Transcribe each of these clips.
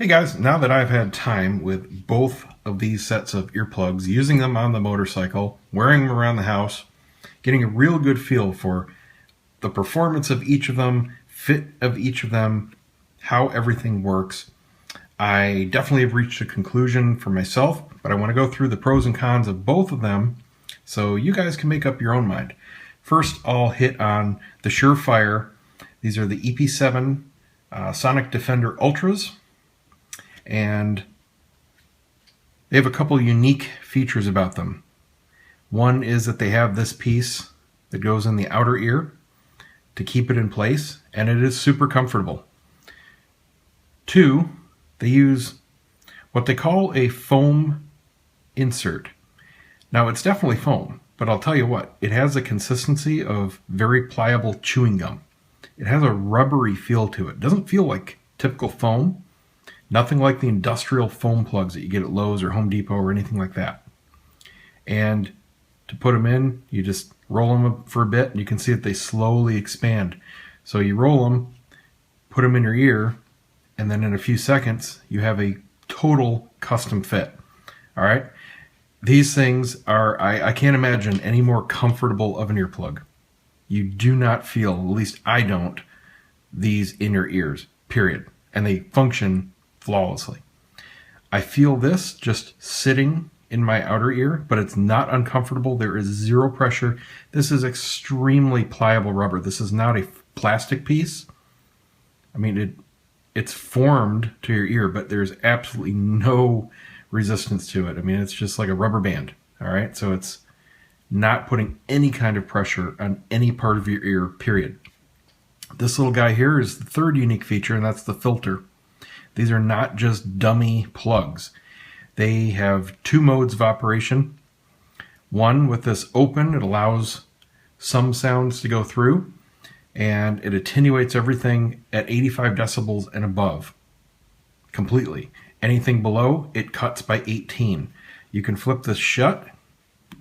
Hey guys, now that I've had time with both of these sets of earplugs, using them on the motorcycle, wearing them around the house, getting a real good feel for the performance of each of them, fit of each of them, how everything works, I definitely have reached a conclusion for myself, but I want to go through the pros and cons of both of them so you guys can make up your own mind. First, I'll hit on the Surefire. These are the EP7 Sonic Defender Ultras. And they have a couple unique features about them. One is that they have this piece that goes in the outer ear to keep it in place, and it is super comfortable. Two, they use what they call a foam insert. Now, it's definitely foam, but I'll tell you what, it has a consistency of very pliable chewing gum. It has a rubbery feel to it. It doesn't feel like typical foam. Nothing like the industrial foam plugs that you get at Lowe's or Home Depot or anything like that. And to put them in, you just roll them up for a bit, and you can see that they slowly expand. So you roll them, put them in your ear, and then in a few seconds, you have a total custom fit. All right? These things are, I can't imagine any more comfortable of an earplug. You do not feel, at least I don't, these in your ears, period. And they function flawlessly. I feel this just sitting in my outer ear, but it's not uncomfortable. There is zero pressure. This is extremely pliable rubber. This is not a plastic piece. I mean, it's formed to your ear, but there's absolutely no resistance to it. I mean, it's just like a rubber band. All right, so it's not putting any kind of pressure on any part of your ear, period. This little guy here is the third unique feature, and that's the filter. These are not just dummy plugs. They have two modes of operation. One, with this open, it allows some sounds to go through, and it attenuates everything at 85 decibels and above completely. Anything below, it cuts by 18. You can flip this shut,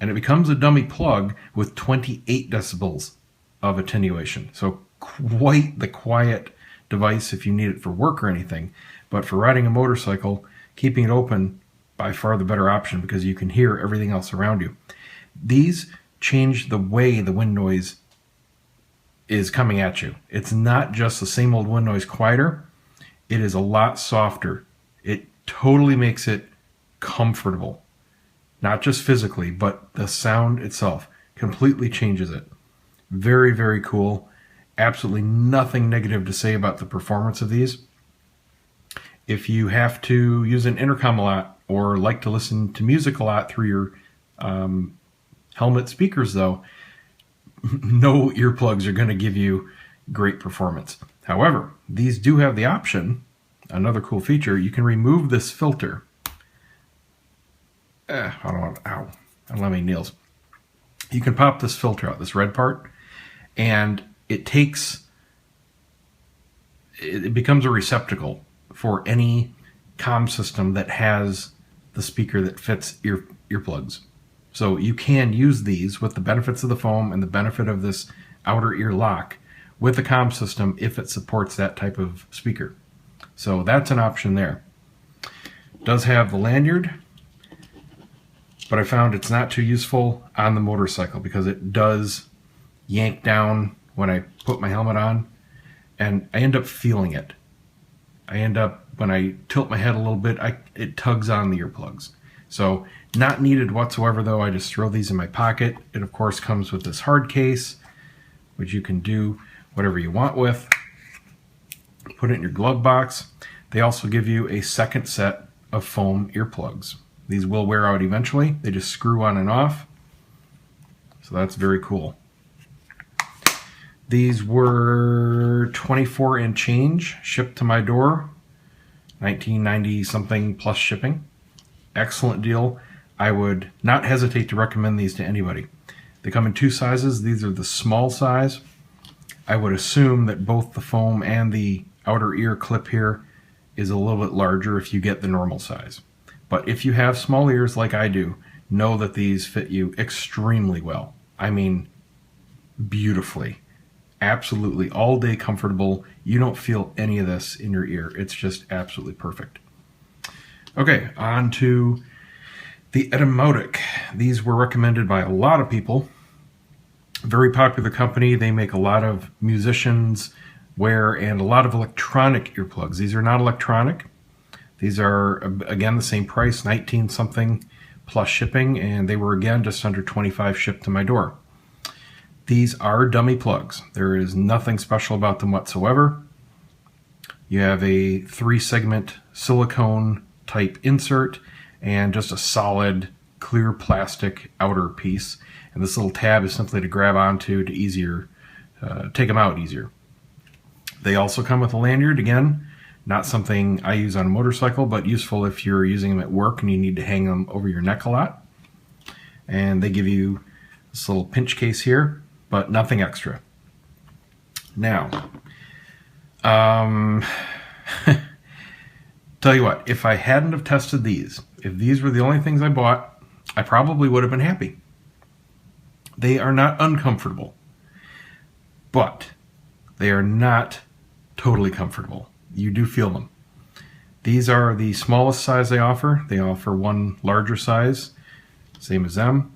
and it becomes a dummy plug with 28 decibels of attenuation. So quite the quiet device if you need it for work or anything. But for riding a motorcycle, keeping it open, by far the better option because you can hear everything else around you. These change the way the wind noise is coming at you. It's not just the same old wind noise quieter. It is a lot softer. It totally makes it comfortable. Not just physically, but the sound itself completely changes it. Very, very cool. Absolutely nothing negative to say about the performance of these. If you have to use an intercom a lot or like to listen to music a lot through your helmet speakers, though, no earplugs are going to give you great performance. However, these do have the option, another cool feature, you can remove this filter. I don't want, ow, I don't have any nails. You can pop this filter out, this red part, and it becomes a receptacle for any comm system that has the speaker that fits earplugs. So you can use these with the benefits of the foam and the benefit of this outer ear lock with the comm system if it supports that type of speaker. So that's an option there. It does have the lanyard, but I found it's not too useful on the motorcycle because it does yank down when I put my helmet on, and I end up feeling it. When I tilt my head a little bit, it tugs on the earplugs. So not needed whatsoever, though. I just throw these in my pocket. It, of course, comes with this hard case, which you can do whatever you want with. Put it in your glove box. They also give you a second set of foam earplugs. These will wear out eventually. They just screw on and off. So that's very cool. These were $24 and change, shipped to my door, $19.90 something plus shipping. Excellent deal. I would not hesitate to recommend these to anybody. They come in two sizes. These are the small size. I would assume that both the foam and the outer ear clip here is a little bit larger if you get the normal size. But if you have small ears like I do, know that these fit you extremely well. I mean, beautifully. Absolutely all day comfortable. You don't feel any of this in your ear. It's just absolutely perfect. Okay, on to the Etymotic. These were recommended by a lot of people. Very popular company. They make a lot of musicians wear and a lot of electronic earplugs. These are not electronic. These are, again, the same price, 19 something plus shipping, and they were, again, just under 25 shipped to my door. These are dummy plugs. There is nothing special about them whatsoever. You have a 3-segment silicone type insert and just a solid clear plastic outer piece. And this little tab is simply to grab onto to take them out easier. They also come with a lanyard, again, not something I use on a motorcycle, but useful if you're using them at work and you need to hang them over your neck a lot. And they give you this little pinch case here, but nothing extra. Now, tell you what, if I hadn't have tested these, if these were the only things I bought, I probably would have been happy. They are not uncomfortable, but they are not totally comfortable. You do feel them. These are the smallest size they offer. They offer one larger size, same as them.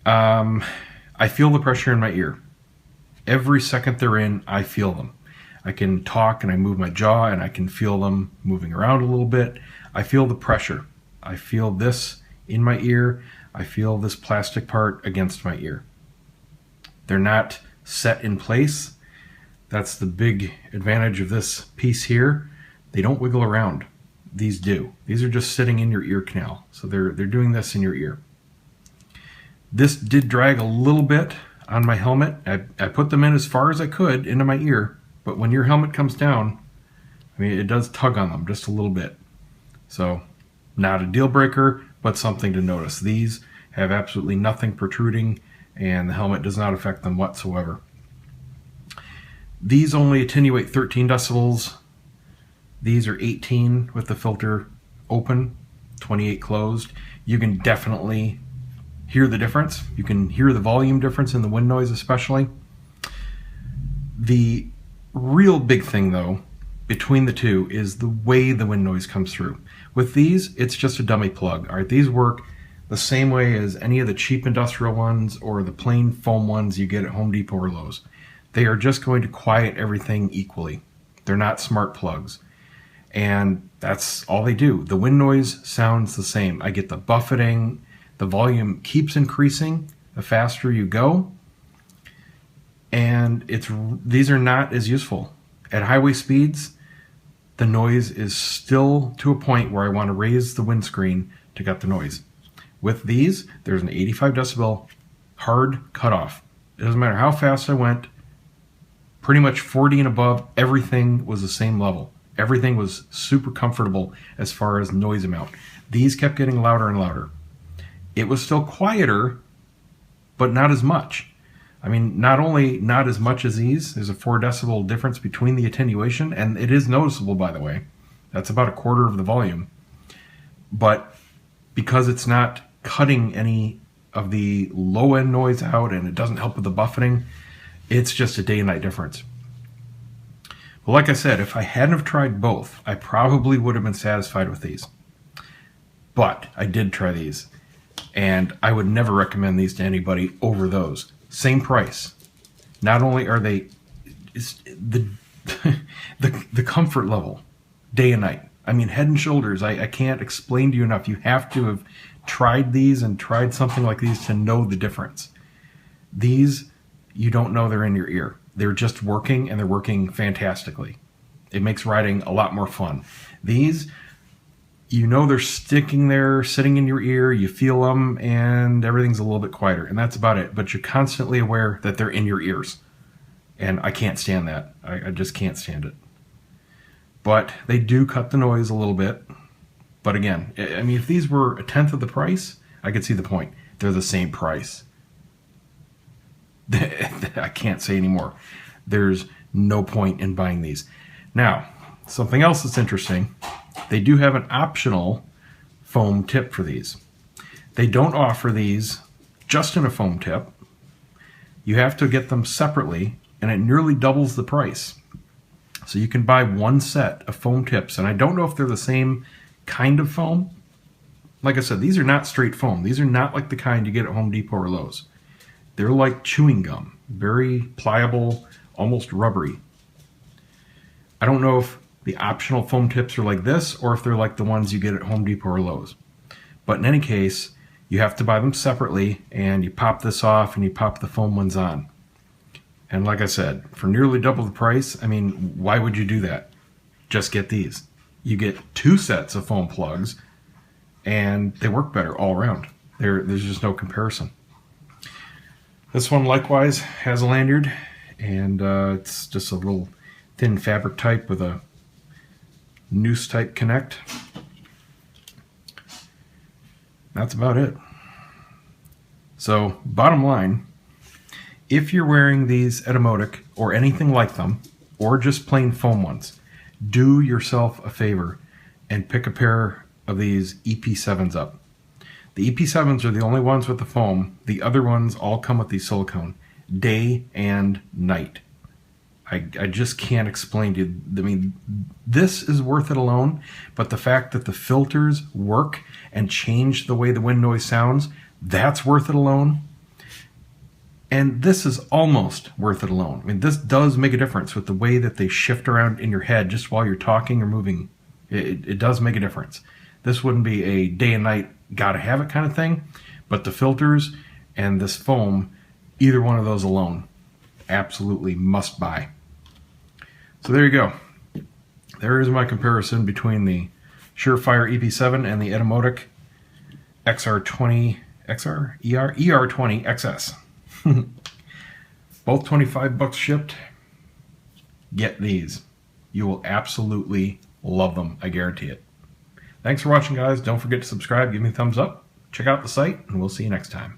I feel the pressure in my ear. Every second they're in, I feel them. I can talk and I move my jaw and I can feel them moving around a little bit. I feel the pressure. I feel this in my ear. I feel this plastic part against my ear. They're not set in place. That's the big advantage of this piece here. They don't wiggle around. These do. These are just sitting in your ear canal. So they're doing this in your ear. This did drag a little bit on my helmet. I put them in as far as I could into my ear, but when your helmet comes down, I mean, it does tug on them just a little bit. So not a deal breaker, but something to notice. These have absolutely nothing protruding and the helmet does not affect them whatsoever. These only attenuate 13 decibels. These are 18 with the filter open, 28 closed. You can definitely hear the difference. You can hear the volume difference in the wind noise especially. The real big thing though between the two is the way the wind noise comes through. With these, it's just a dummy plug. All right, these work the same way as any of the cheap industrial ones or the plain foam ones you get at Home Depot or Lowe's. They are just going to quiet everything equally. They're not smart plugs. And that's all they do. The wind noise sounds the same. I get the buffeting. The volume keeps increasing the faster you go. And these are not as useful. At highway speeds, the noise is still to a point where I want to raise the windscreen to cut the noise. With these, there's an 85 decibel hard cutoff. It doesn't matter how fast I went. Pretty much 40 and above, everything was the same level. Everything was super comfortable as far as noise amount. These kept getting louder and louder. It was still quieter, but not as much. I mean, not only not as much as these, there's a 4 decibel difference between the attenuation, and it is noticeable, by the way. That's about a quarter of the volume. But because it's not cutting any of the low-end noise out and it doesn't help with the buffeting, it's just a day and night difference. But like I said, if I hadn't have tried both, I probably would have been satisfied with these. But I did try these, and I would never recommend these to anybody over those. Same price. Not only are they the comfort level, day and night. I mean, head and shoulders. I can't explain to you enough. You have to have tried these and tried something like these to know the difference. These, you don't know they're in your ear. They're just working, and they're working fantastically. It makes riding a lot more fun. These, you know they're sticking there, sitting in your ear, you feel them, and everything's a little bit quieter, and that's about it. But you're constantly aware that they're in your ears, and I can't stand that. I just can't stand it. But they do cut the noise a little bit. But again, I mean, if these were a tenth of the price, I could see the point. They're the same price. I can't say anymore. There's no point in buying these. Now, something else that's interesting, they do have an optional foam tip for these. They don't offer these just in a foam tip. You have to get them separately, and it nearly doubles the price. So you can buy one set of foam tips, and I don't know if they're the same kind of foam. Like I said, these are not straight foam. These are not like the kind you get at Home Depot or Lowe's. They're like chewing gum, very pliable, almost rubbery. I don't know if the optional foam tips are like this or if they're like the ones you get at Home Depot or Lowe's. But in any case, you have to buy them separately, and you pop this off and you pop the foam ones on. And like I said, for nearly double the price, I mean, why would you do that? Just get these. You get 2 sets of foam plugs, and they work better all around. There's just no comparison. This one likewise has a lanyard, and it's just a little thin fabric type with a noose type connect. That's about it. So, bottom line, if you're wearing these Etymotic or anything like them, or just plain foam ones, do yourself a favor and pick a pair of these EP7s up. The EP7s are the only ones with the foam. The other ones all come with the silicone, day and night. I just can't explain to you. I mean, this is worth it alone, but the fact that the filters work and change the way the wind noise sounds, that's worth it alone. And this is almost worth it alone. I mean, this does make a difference with the way that they shift around in your head just while you're talking or moving. It does make a difference. This wouldn't be a day and night gotta have it kind of thing, but the filters and this foam, either one of those alone, absolutely must buy. So there you go. There is my comparison between the Surefire EP7 and the Etymotic ER20 XS. Both $25 shipped. Get these. You will absolutely love them. I guarantee it. Thanks for watching, guys. Don't forget to subscribe. Give me a thumbs up. Check out the site, and we'll see you next time.